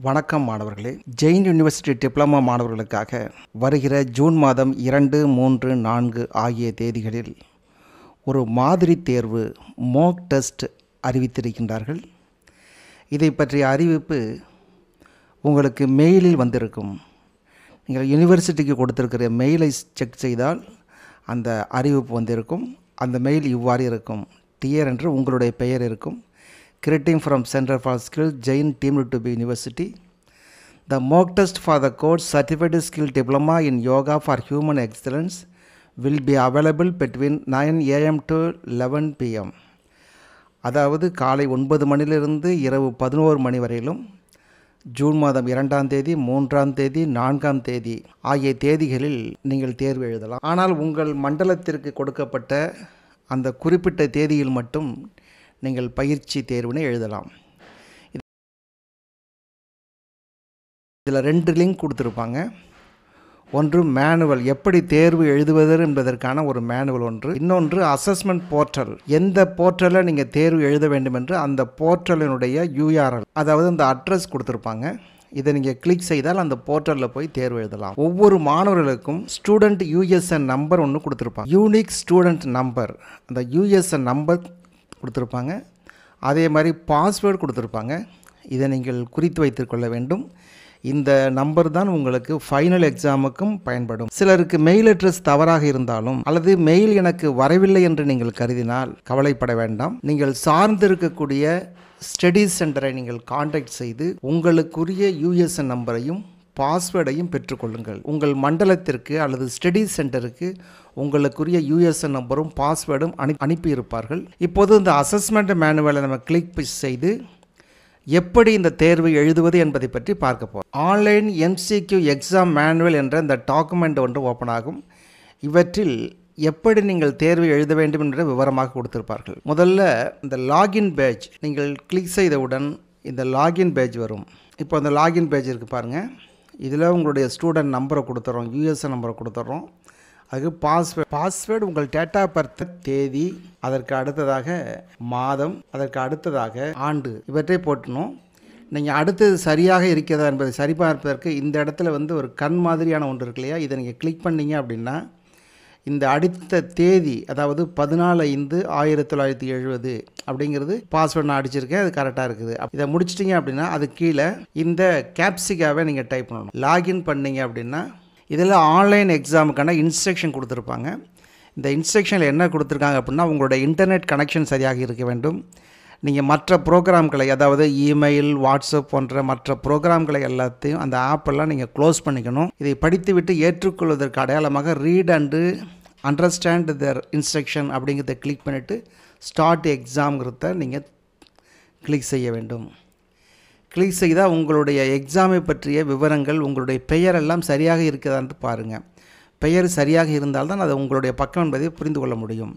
வணக்கம் மாணவர்களே. Jain university diploma மாணவர்களுக்காக வருகிற ஜூன் மாதம் 2, 3, 4 ஆகிய தேதிகளில் ஒரு மாதிரி தேர்வு மாக் டெஸ்ட் அறிவித்திருக்கின்றார்கள். இதை பற்றிய அறிவிப்பு உங்களுக்கு மெயிலில் வந்திருக்கும். நீங்கள் யூனிவர்சிட்டிக்கு கொடுத்திருக்கிற மெயிலை செக் செய்தால் அந்த அறிவிப்பு வந்திருக்கும். அந்த மெயில் இவ்வாறு இருக்கும். டியர் என்று உங்களுடைய பெயர் இருக்கும். Greeting from Center for Skills, Jain deemed to be University. The mock test for the course Certified Skill Diploma in Yoga for Human Excellence will be available between 9 AM to 11 PM. அதாவது காலை 9 மணிலிருந்து இரவு 11 மணி வரையிலும் June மாதம் 2ஆம் தேதி, 3ஆம் தேதி, 4ஆம் தேதி ஆகிய தேதிகளில் நீங்கள் தேர்வு எழுதலாம். ஆனால் உங்கள் மண்டலத்திற்கு கொடுக்கப்பட்ட அந்த குறிப்பிட்ட தேதியில் மட்டும் நீங்கள் பயிற்சி தேர்வினை எழுதலாம். இதில் 2 லிங்க் கொடுத்துருப்பாங்க. ஒன்று மேனுவல், எப்படி தேர்வு எழுதுவது என்பதற்கான ஒரு மேனுவல் ஒன்று. இன்னொன்று அசஸ்மெண்ட் போர்ட்டல். எந்த போர்ட்டலில் நீங்கள் தேர்வு எழுத வேண்டும் என்று அந்த போர்ட்டலினுடைய URL, அதாவது அந்த அட்ரஸ் கொடுத்துருப்பாங்க. இதை நீங்கள் கிளிக் செய்தால் அந்த போர்ட்டலில் போய் தேர்வு எழுதலாம். ஒவ்வொரு மாணவர்களுக்கும் ஸ்டூடெண்ட் USN நம்பர் ஒன்று கொடுத்துருப்பாங்க. யூனிக் ஸ்டூடெண்ட் நம்பர், அந்த USN நம்பர் கொடுத்துருப்பாங்க. அதே மாதிரி பாஸ்வேர்டு கொடுத்துருப்பாங்க. இதை நீங்கள் குறித்து வைத்துக்கொள்ள வேண்டும். இந்த நம்பர் தான் உங்களுக்கு ஃபைனல் எக்ஸாமுக்கும் பயன்படும். சிலருக்கு மெயில் அட்ரஸ் தவறாக இருந்தாலும் அல்லது மெயில் எனக்கு வரவில்லை என்று நீங்கள் கருதினால் கவலைப்பட வேண்டாம். நீங்கள் சார்ந்திருக்கக்கூடிய ஸ்டடி சென்டரை நீங்கள் காண்டாக்ட் செய்து உங்களுக்குரிய USN நம்பரையும் பாஸ்வேர்டையும் பெற்றுக்கொள்ளுங்கள். உங்கள் மண்டலத்திற்கு அல்லது ஸ்டடி சென்டருக்கு உங்களுக்குரிய USN நம்பரும் பாஸ்வேர்டும் அனுப்பியிருப்பார்கள். இப்போது இந்த அசஸ்மெண்ட் மேனுவலை நம்ம கிளிக் செய்து எப்படி இந்த தேர்வு எழுதுவது என்பதை பற்றி பார்க்க போகிறோம். ஆன்லைன் MCQ எக்ஸாம் மேனுவல் என்ற இந்த டாக்குமெண்ட் ஒன்று ஓப்பன் ஆகும். இவற்றில் எப்படி நீங்கள் தேர்வு எழுத வேண்டும் என்ற விவரமாக கொடுத்திருப்பார்கள். முதல்ல இந்த லாகின் பேஜ் நீங்கள் கிளிக் செய்தவுடன் இந்த லாகின் பேஜ் வரும். இப்போ அந்த லாகின் பேஜ் இருக்குது பாருங்கள். இதில் உங்களுடைய ஸ்டூடெண்ட் நம்பரை கொடுத்துட்றோம், USN நம்பரை கொடுத்துட்றோம். அதுக்கு பாஸ்வேர்டு உங்கள் டேட் ஆஃப் பர்த், தேதி, அதற்கு அடுத்ததாக மாதம், அதற்கு அடுத்ததாக ஆண்டு, இவற்றை போட்டணும். நீங்கள் அடுத்தது சரியாக இருக்கிறதா என்பதை சரிபார்ப்பதற்கு இந்த இடத்துல ஒரு கண் மாதிரியான ஒன்று இருக்கு இல்லையா, இதை நீங்கள் கிளிக் பண்ணிங்க அப்படின்னா இந்த அடுத்த தேதி, அதாவது 14/5/1970 அப்படிங்கிறது பாஸ்வேர்டு நான் அடிச்சிருக்கேன், அது கரெக்டாக இருக்குது. இதை முடிச்சிட்டிங்க அப்படின்னா அது கீழே இந்த கேப்சிகாவை நீங்கள் டைப் பண்ணணும். லாகின் பண்ணிங்க அப்படின்னா இதில் ஆன்லைன் எக்ஸாமுக்கான இன்ஸ்ட்ரக்ஷன் கொடுத்துருப்பாங்க. இந்த இன்ஸ்ட்ரக்ஷனில் என்ன கொடுத்துருக்காங்க அப்படின்னா உங்களோட இன்டர்நெட் கனெக்ஷன் சரியாக இருக்க வேண்டும். நீங்கள் மற்ற ப்ரோக்ராம்களை, அதாவது இமெயில், வாட்ஸ்அப் போன்ற மற்ற ப்ரோக்ராம்களை எல்லாத்தையும், அந்த ஆப்பெல்லாம் நீங்கள் க்ளோஸ் பண்ணிக்கணும். இதை படித்துவிட்டு ஏற்றுக்கொள்வதற்கு அடையாளமாக read and understand the instruction அப்படிங்கிறத கிளிக் பண்ணிவிட்டு ஸ்டார்ட் எக்ஸாம்ங்கிறத நீங்கள் கிளிக் செய்ய வேண்டும். கிளிக் செய்தால் உங்களுடைய எக்ஸாமை பற்றிய விவரங்கள், உங்களுடைய பெயரெல்லாம் சரியாக இருக்கிறதான்னு பாருங்கள். பெயர் சரியாக இருந்தால்தான் அது உங்களுடைய பக்கம் என்பதை புரிந்து கொள்ள முடியும்.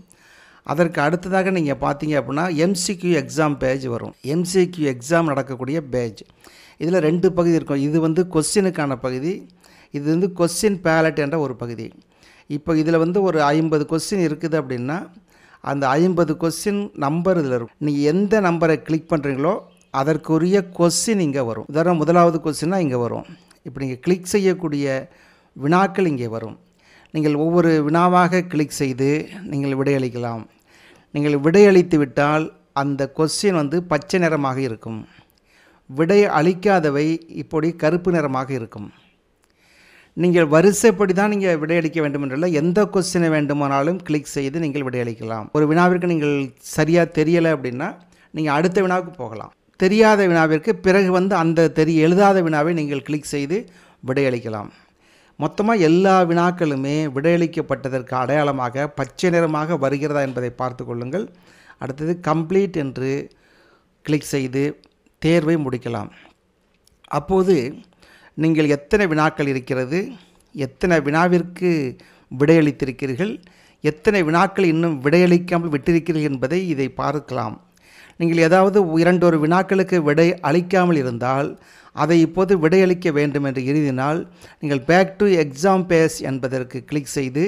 அதற்கு அடுத்ததாக நீங்கள் பார்த்தீங்க அப்படின்னா MCQ எக்ஸாம் பேஜ் வரும். MCQ எக்ஸாம் நடக்கக்கூடிய பேஜ். இதில் 2 பகுதி இருக்கும். இது கொஸ்டினுக்கான பகுதி, இது கொஸ்டின் பேலட் என்ற ஒரு பகுதி. இப்போ இதில் ஒரு 50 கொஸ்டின் இருக்குது அப்படின்னா அந்த 50 கொஸ்டின் நம்பர் இதில் இருக்கும். நீங்கள் எந்த நம்பரை கிளிக் பண்ணுறீங்களோ அதற்குரிய கொஸ்டின் இங்கே வரும். உதாரணம் 1வது கொஸ்டின்னா இங்கே வரும். இப்போ நீங்கள் கிளிக் செய்யக்கூடிய வினாக்கள் இங்கே வரும். நீங்கள் ஒவ்வொரு வினாவாக கிளிக் செய்து நீங்கள் விடையளிக்கலாம். நீங்கள் விடையளித்து விட்டால் அந்த கொஸ்டின் பச்சை நிறமாக இருக்கும். விடை அளிக்காதவை இப்படி கருப்பு நிறமாக இருக்கும். நீங்கள் வரிசைப்படி தான் நீங்கள் விடையளிக்க வேண்டும் என்றல்ல, எந்த கொஸ்டினை வேண்டுமானாலும் கிளிக் செய்து நீங்கள் விடையளிக்கலாம். ஒரு வினாவிற்கு நீங்கள் சரியாக தெரியலை அப்படின்னா நீங்கள் அடுத்த வினாவுக்கு போகலாம். தெரியாத வினாவிற்கு பிறகு அந்த எழுதாத வினாவை நீங்கள் கிளிக் செய்து விடையளிக்கலாம். மொத்தமாக எல்லா வினாக்களுமே விடையளிக்கப்பட்டதற்கு அடையாளமாக பச்சை நிறமாக வருகிறதா என்பதை பார்த்து கொள்ளுங்கள். அடுத்தது கம்ப்ளீட் என்று கிளிக் செய்து தேர்வை முடிக்கலாம். அப்போது நீங்கள் எத்தனை வினாக்கள் இருக்கிறது, எத்தனை வினாவிற்கு விடையளித்திருக்கிறீர்கள், எத்தனை வினாக்கள் இன்னும் விடையளிக்காமல் விட்டிருக்கிறீர்கள் என்பதை இதை பார்க்கலாம். நீங்கள் ஏதாவது 2 வினாக்களுக்கு விடை அளிக்காமல் இருந்தால் அதை இப்போது விடையளிக்க வேண்டும் என்று எழுதினால் நீங்கள் பேக் டு எக்ஸாம் பேஜ் என்பதற்கு கிளிக் செய்து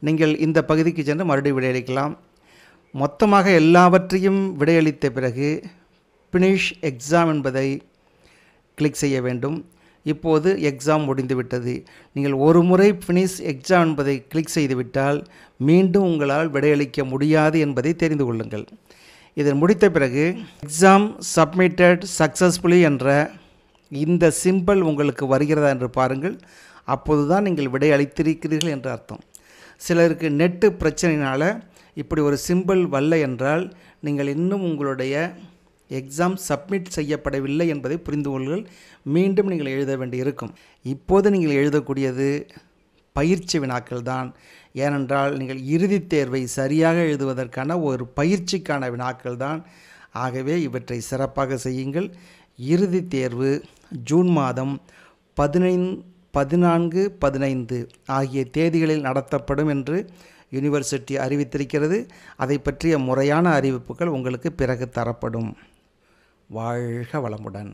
நீங்கள் இந்த பகுதிக்கு சென்று மறுபடியும் விடையளிக்கலாம். மொத்தமாக எல்லாவற்றையும் விடையளித்த பிறகு ஃபினிஷ் எக்ஸாம் என்பதை கிளிக் செய்ய வேண்டும். இப்போது எக்ஸாம் முடிந்துவிட்டது. நீங்கள் ஒரு முறை ஃபினிஷ் எக்ஸாம் என்பதை கிளிக் செய்துவிட்டால் மீண்டும் உங்களால் விடையளிக்க முடியாது என்பதை தெரிந்து கொள்ளுங்கள். இதை முடித்த பிறகு எக்ஸாம் சப்மிட்டட் சக்ஸஸ்ஃபுல்லி என்ற இந்த சிம்பல் உங்களுக்கு வருகிறதா என்று பாருங்கள். அப்போது தான் நீங்கள் விடை அளித்திருக்கிறீர்கள் என்று அர்த்தம். சிலருக்கு நெட்டு பிரச்சனையினால் இப்படி ஒரு சிம்பல் வரல என்றால் நீங்கள் இன்னும் உங்களுடைய எக்ஸாம் சப்மிட் செய்யப்படவில்லை என்பதை புரிந்து கொள்ளுங்கள். மீண்டும் நீங்கள் எழுத வேண்டியிருக்கும். இப்போது நீங்கள் எழுதக்கூடியது பயிற்சி வினாக்கள் தான். ஏனென்றால் நீங்கள் இறுதித் தேர்வை சரியாக எழுதுவதற்கான ஒரு பயிற்சிக்கான வினாக்கள் தான். ஆகவே இவற்றை சிறப்பாக செய்யுங்கள். இறுதித் தேர்வு ஜூன் மாதம் 14, 15 ஆகிய தேதிகளில் நடத்தப்படும் என்று யூனிவர்சிட்டி அறிவித்திருக்கிறது. அதை பற்றிய முறையான அறிவிப்புகள் உங்களுக்கு பிறகு தரப்படும். வாழ்க வளமுடன்.